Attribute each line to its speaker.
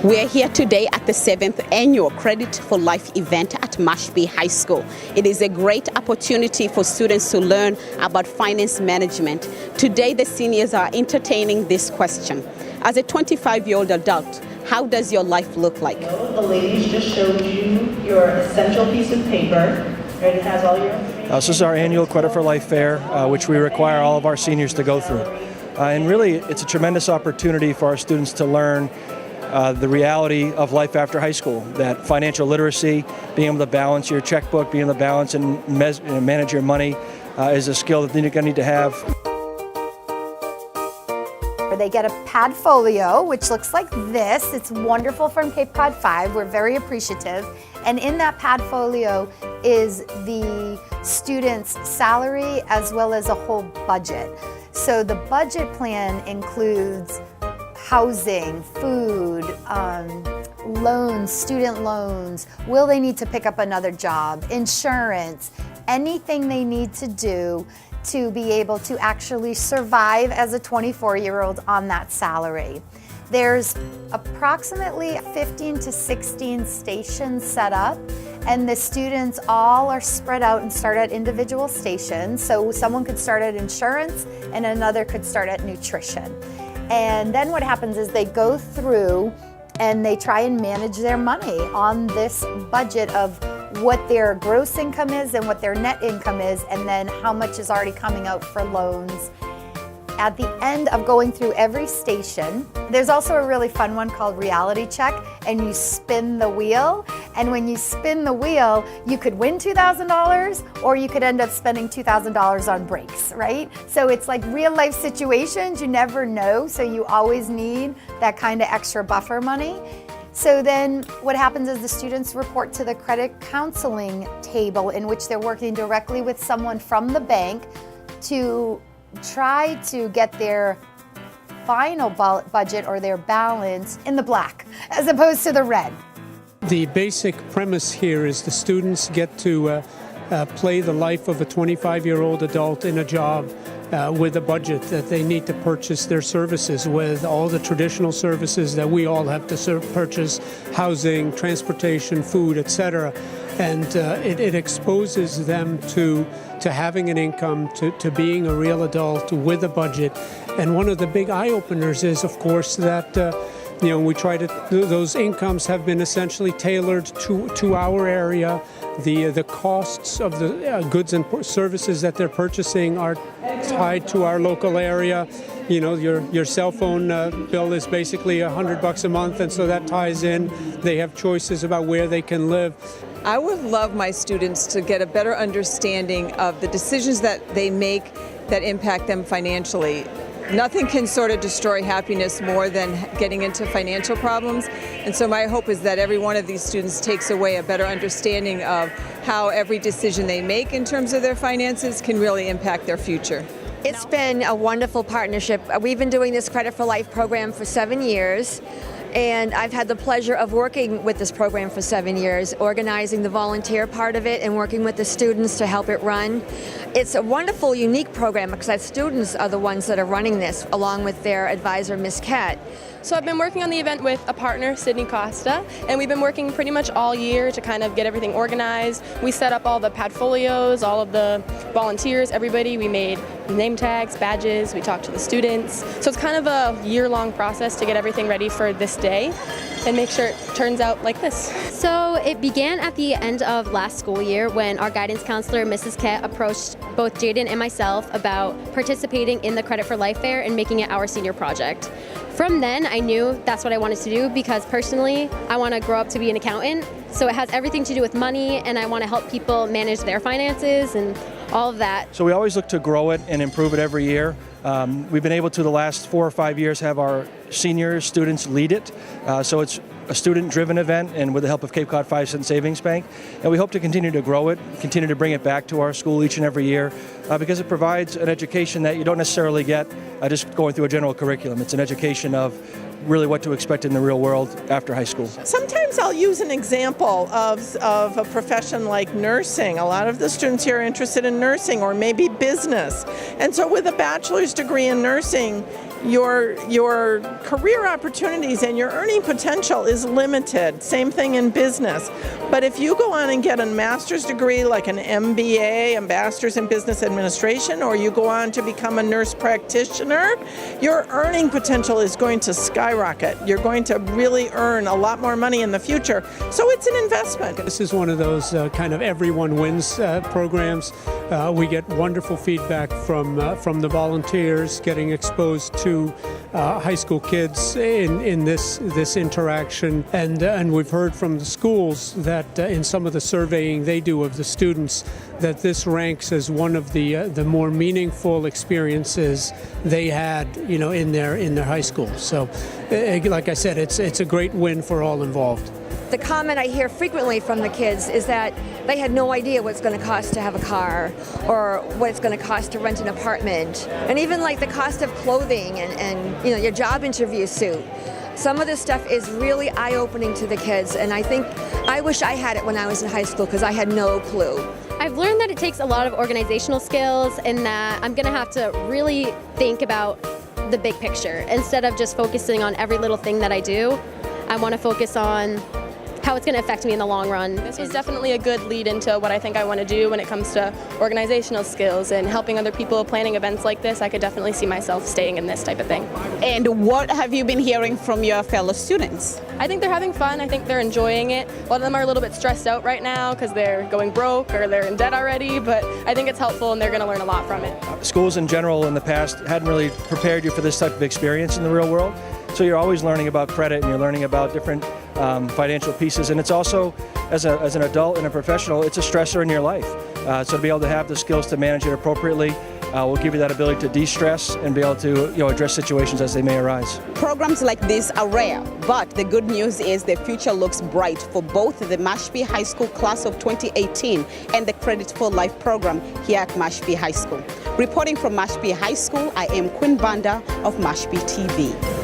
Speaker 1: We're here today at the 7th annual Credit for Life event at Mashpee High School. It is a great opportunity for students to learn about finance management. Today, the seniors are entertaining this question. As a 25-year-old adult, how does your life look like?
Speaker 2: The ladies just showed you your essential piece of paper. It has all your information.
Speaker 3: This is our annual Credit for Life Fair, which we require all of our seniors to go through. And really, it's a tremendous opportunity for our students to learn the reality of life after high school, that financial literacy, being able to balance your checkbook, being able to balance and manage your money is a skill that you're going to need to have.
Speaker 4: They get a Padfolio, which looks like this. It's wonderful from Cape Cod 5. We're very appreciative. And in that Padfolio is the student's salary as well as a whole budget. So the budget plan includes housing, food, loans, student loans, will they need to pick up another job, insurance, anything they need to do to be able to actually survive as a 24-year-old on that salary. There's approximately 15 to 16 stations set up, and the students all are spread out and start at individual stations. So someone could start at insurance and another could start at nutrition. And then what happens is they go through and they try and manage their money on this budget of what their gross income is and what their net income is, and then how much is already coming out for loans. At the end of going through every station, there's also a really fun one called Reality Check, and you spin the wheel. And when you spin the wheel, you could win $2,000 or you could end up spending $2,000 on breaks, right? So it's like real life situations, you never know, so you always need that kind of extra buffer money. So then what happens is the students report to the credit counseling table, in which they're working directly with someone from the bank to try to get their final budget or their balance in the black as opposed to the red.
Speaker 5: The basic premise here is the students get to play the life of a 25-year-old adult in a job with a budget that they need to purchase their services with, all the traditional services that we all have to purchase, housing, transportation, food, etc. And it exposes them to having an income, to being a real adult with a budget. And one of the big eye-openers is, of course, that we try to, those incomes have been essentially tailored to our area. The costs of the goods and services that they're purchasing are tied to our local area. You know, your cell phone bill is basically $100 a month, and so that ties in. They have choices about where they can live.
Speaker 6: I would love my students to get a better understanding of the decisions that they make that impact them financially. Nothing can sort of destroy happiness more than getting into financial problems. And so my hope is that every one of these students takes away a better understanding of how every decision they make in terms of their finances can really impact their future.
Speaker 7: It's been a wonderful partnership. We've been doing this Credit for Life program for 7 years. And I've had the pleasure of working with this program for 7 years, organizing the volunteer part of it and working with the students to help it run. It's a wonderful, unique program because our students are the ones that are running this, along with their advisor, Ms. Kat.
Speaker 8: So I've been working on the event with a partner, Sydney Costa, and we've been working pretty much all year to kind of get everything organized. We set up all the Padfolios, all of the volunteers, everybody. We made name tags, badges, we talked to the students. So it's kind of a year-long process to get everything ready for this day and make sure it turns out like this.
Speaker 9: So it began at the end of last school year when our guidance counselor, Mrs. Kett, approached both Jaden and myself about participating in the Credit for Life Fair and making it our senior project. From then, I knew that's what I wanted to do because personally, I want to grow up to be an accountant. So it has everything to do with money, and I want to help people manage their finances and all of that.
Speaker 3: So we always look to grow it and improve it every year. We've been able to, the last 4 or 5 years, have our senior students lead it. So it's a student-driven event, and with the help of Cape Cod 5 Cent Savings Bank. And we hope to continue to grow it, continue to bring it back to our school each and every year, because it provides an education that you don't necessarily get just going through a general curriculum. It's an education of really what to expect in the real world after high school.
Speaker 2: Sometimes I'll use an example of a profession like nursing. A lot of the students here are interested in nursing or maybe business. And so with a bachelor's degree in nursing, your career opportunities and your earning potential is limited. Same thing in business. But if you go on and get a master's degree like an MBA, a Master's in Business Administration, or you go on to become a nurse practitioner, your earning potential is going to skyrocket. You're going to really earn a lot more money in the future. So it's an investment.
Speaker 5: This is one of those kind of everyone wins programs. We get wonderful feedback from the volunteers, getting exposed to high school kids in this interaction, and we've heard from the schools that in some of the surveying they do of the students, that this ranks as one of the more meaningful experiences they had, in their high school. So, like I said, it's a great win for all involved.
Speaker 7: The comment I hear frequently from the kids is that they had no idea what it's going to cost to have a car, or what it's going to cost to rent an apartment, and even like the cost of clothing and your job interview suit. Some of this stuff is really eye-opening to the kids, and I wish I had it when I was in high school, because I had no clue.
Speaker 9: I've learned that it takes a lot of organizational skills, and that I'm going to have to really think about the big picture. Instead of just focusing on every little thing that I do, I want to focus on how it's going to affect me in the long run.
Speaker 8: This was definitely a good lead into what I think I want to do when it comes to organizational skills and helping other people, planning events like this. I could definitely see myself staying in this type of thing.
Speaker 1: And what have you been hearing from your fellow students?
Speaker 8: I think they're having fun. I think they're enjoying it. A lot of them are a little bit stressed out right now because they're going broke or they're in debt already, but I think it's helpful and they're going to learn a lot from it.
Speaker 3: Schools in general in the past hadn't really prepared you for this type of experience in the real world. So you're always learning about credit, and you're learning about different financial pieces. And it's also, as an adult and a professional, it's a stressor in your life. So to be able to have the skills to manage it appropriately will give you that ability to de-stress and be able to address situations as they may arise.
Speaker 1: Programs like this are rare, but the good news is the future looks bright for both the Mashpee High School class of 2018 and the Credit for Life program here at Mashpee High School. Reporting from Mashpee High School, I am Queen Banda of Mashpee TV.